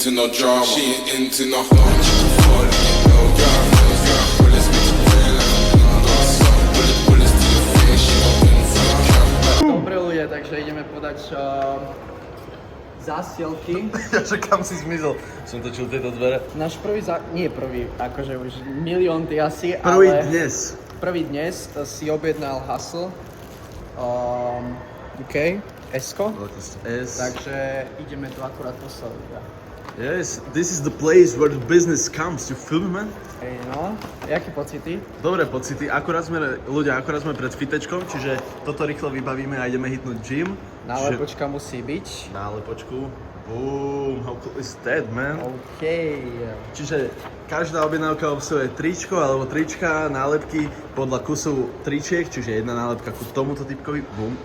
into no drama. She ain't into no harm. She can fall in no drama. Bullets make you feel like bullets to your face. She gon' win for the trap. Dobre ľudia, takže ideme podať zásielky. Že kam si zmizol? Som točil tieto dvere. Náš prvý nie prvý, akože už milión ty asi, Prvý ale... dnes. Prvý dnes si objednal Hustle. OK, S-ko. S. Takže ideme tu akurát poslať. Yes, this is the place where the business comes. You feel me, man? Ej, no, jaké pocity? Dobré pocity. Akurát sme pred fitečkom, čiže toto rýchlo vybavíme a ideme hitnúť gym. Nálepočka musí byť. Nálepočku. Boom, how cool is that, man? OK. Čiže každá objednávka obsahuje tričko alebo trička, nálepky podľa kusu tričiek, čiže jedna nálepka ku tomuto typkovi. Boom.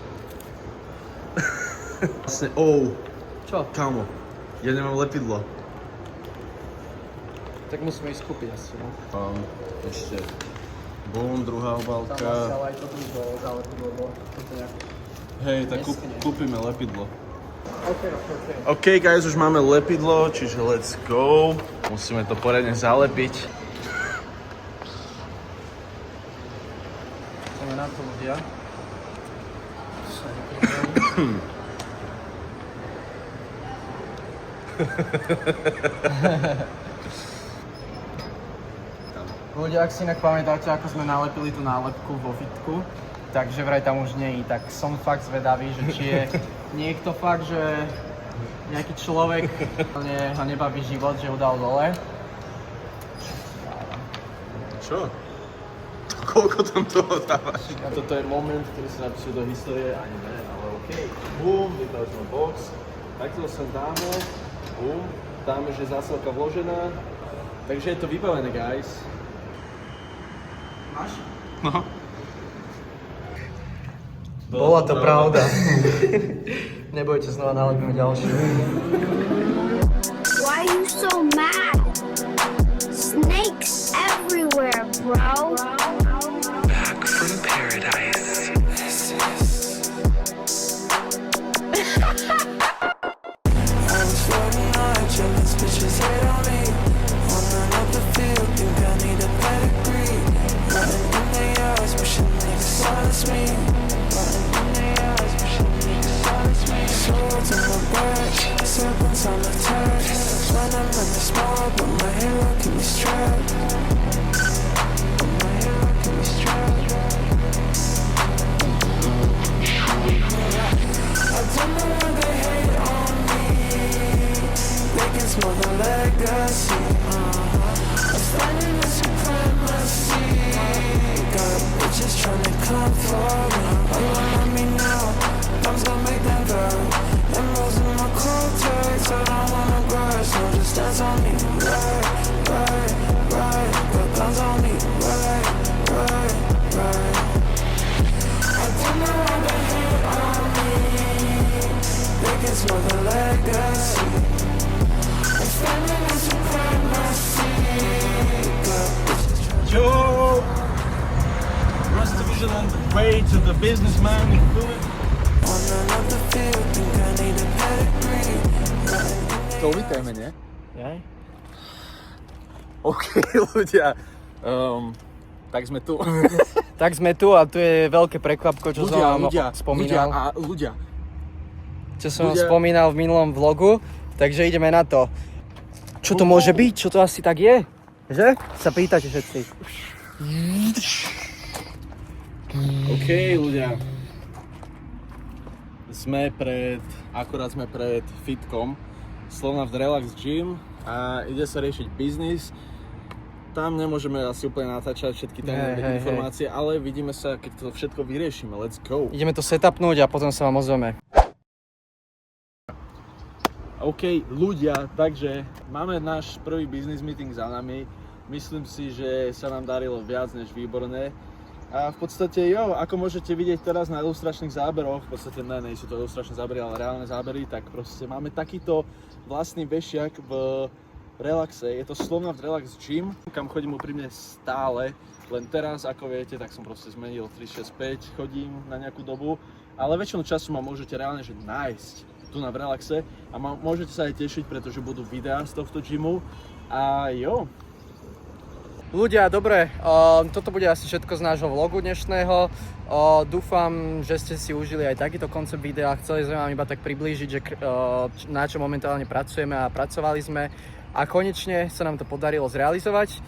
Vlastne, Čo? Kámo, ja nemám lepidlo. Tak musíme ísť kúpiť asi, no. Ešte. Boom, druhá Tam obálka. asi ale aj toto už bolo zálepidlo, lebo toto nejak... Hej, tak Neskne. kúpime lepidlo. OK. OK, guys, už máme lepidlo, čiže let's go. Musíme to poriadne zalepiť. Ideme na to ľudia. Ľudia, ak si inak pamätáte, ako sme nalepili tú nálepku vo fitku, takže vraj tam už nie je, tak som fakt zvedavý, že či je niekto fakt, že nejaký človek ho nebaví život, že ho dal dole. Čo? Koľko tam toho dávaš? A toto je moment, ktorý sa napíše do histórie, ani ne, ale OK. Boom, vybrali sme box. Takto sa dáme. Boom, dáme, že zásielka vložená. Takže je to vybavené, guys. Máš? No. Bola to pravda. Nebojte, znova nalepíme ďalšiu. Why are you so mad? Snakes everywhere, bro. Back from paradise. I'm floating on jealous bitches hate on me. Running up the field, think I need a pedigree. Running in the yards, wishing they could silence me. Running in the yards, wishing they could silence me. Swords on the birch, serpents on the turf. When I'm in the small, but my hero keep me strapped. But my hero keep me strapped. I don't know why they hate on me. They can smell the legacy. I'm standing in supremacy. Got bitches tryna come for me. Oh, you want me now? Thumbs gon' make them burn. Emeralds in my cold tags. I don't wanna brush. No, just dance on me. Right. Got guns on me. Right. I don't know why they hate on me. They can smell the legacy. I'm standing in supremacy. Got bitches tryna Yo! Rust Division on the way to the businessman. You feel it? on another field. Think I need a pedigree. To uvítajme, nie? Jaj? OK, ľudia. Tak sme tu. Tak sme tu a tu je veľké prekvapko, čo som vám spomínal. Ľudia. Čo som vám spomínal v minulom vlogu, takže ideme na to. Čo to môže byť? Čo to asi tak je? Že? Sa pýtate všetci. OK, ľudia. Akurát sme pred fitkom. Slovnaft Relax Gym a ide sa riešiť biznis. Tam nemôžeme asi úplne natáčať všetky tie informácie, ale vidíme sa, keď to všetko vyriešime. Let's go. Ideme to setupnúť a potom sa vám ozveme. OK, ľudia, takže máme náš prvý business meeting za nami. Myslím si, že sa nám darilo viac než výborné. A v podstate, ako môžete vidieť teraz na ilustračných záberoch, v podstate nie sú to ilustračné zábery, ale reálne zábery, tak proste máme takýto vlastný vešiak v Relaxe. Je to Slovnaft Relax Gym, kam chodím úprimne stále, len teraz, ako viete, tak som proste zmenil 365, chodím na nejakú dobu, ale väčšinu času ma môžete reálne že nájsť tu na v relaxe a môžete sa aj tešiť, pretože budú videá z tohto gymu a jo. Ľudia, dobre, toto bude asi všetko z nášho vlogu dnešného. Dúfam, že ste si užili aj takýto koncept videa. Chceli sme vám iba tak priblížiť, že na čo momentálne pracujeme a pracovali sme. A konečne sa nám to podarilo zrealizovať.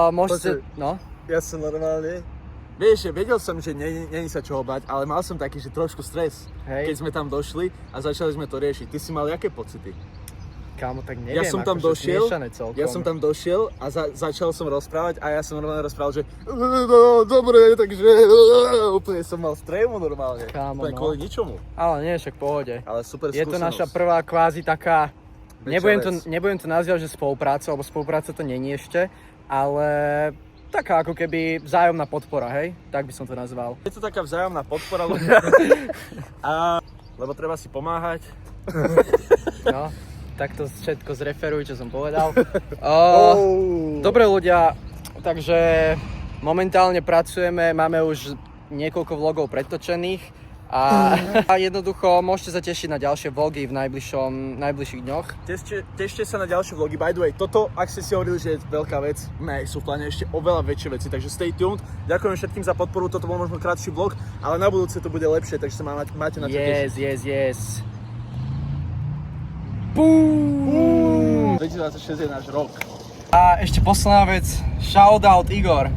Môžete... No? Ja som normálne... Vieš, vedel som, že není sa čoho bať, ale mal som taký, že trošku stres, keď sme tam došli a začali sme to riešiť. Ty si mal jaké pocity? Kámo, tak neviem, Ja som tam došiel a začal som rozprávať a ja som normálne rozprával, že dobre, takže úplne som mal strému normálne. Kámo, úplne kvôli ničomu. Ale nie, však v pohode. Ale super Je to skúsenosť. naša prvá kvázi taká, Väčšia nebudem to nazývať, že spolupráca, lebo spolupráca to není ešte, ale taká ako keby vzájomná podpora, hej? Tak by som to nazval. Je to taká vzájomná podpora ľudia. Lebo treba si pomáhať. No, tak to všetko zreferuj, čo som povedal. Dobre ľudia, takže momentálne pracujeme, máme už niekoľko vlogov predtočených a jednoducho môžete sa tešiť na ďalšie vlogy v najbližších dňoch. Tešte sa na ďalšie vlogy. By the way, toto, ak ste si hovorili, že je veľká vec, sú v pláne ešte oveľa väčšie veci, takže stay tuned. Ďakujem všetkým za podporu, toto bol možno krátší vlog, ale na budúce to bude lepšie, takže sa máte na čo tešiť. Yes. 2026 je náš rok. A ešte posledná vec, shoutout Igor.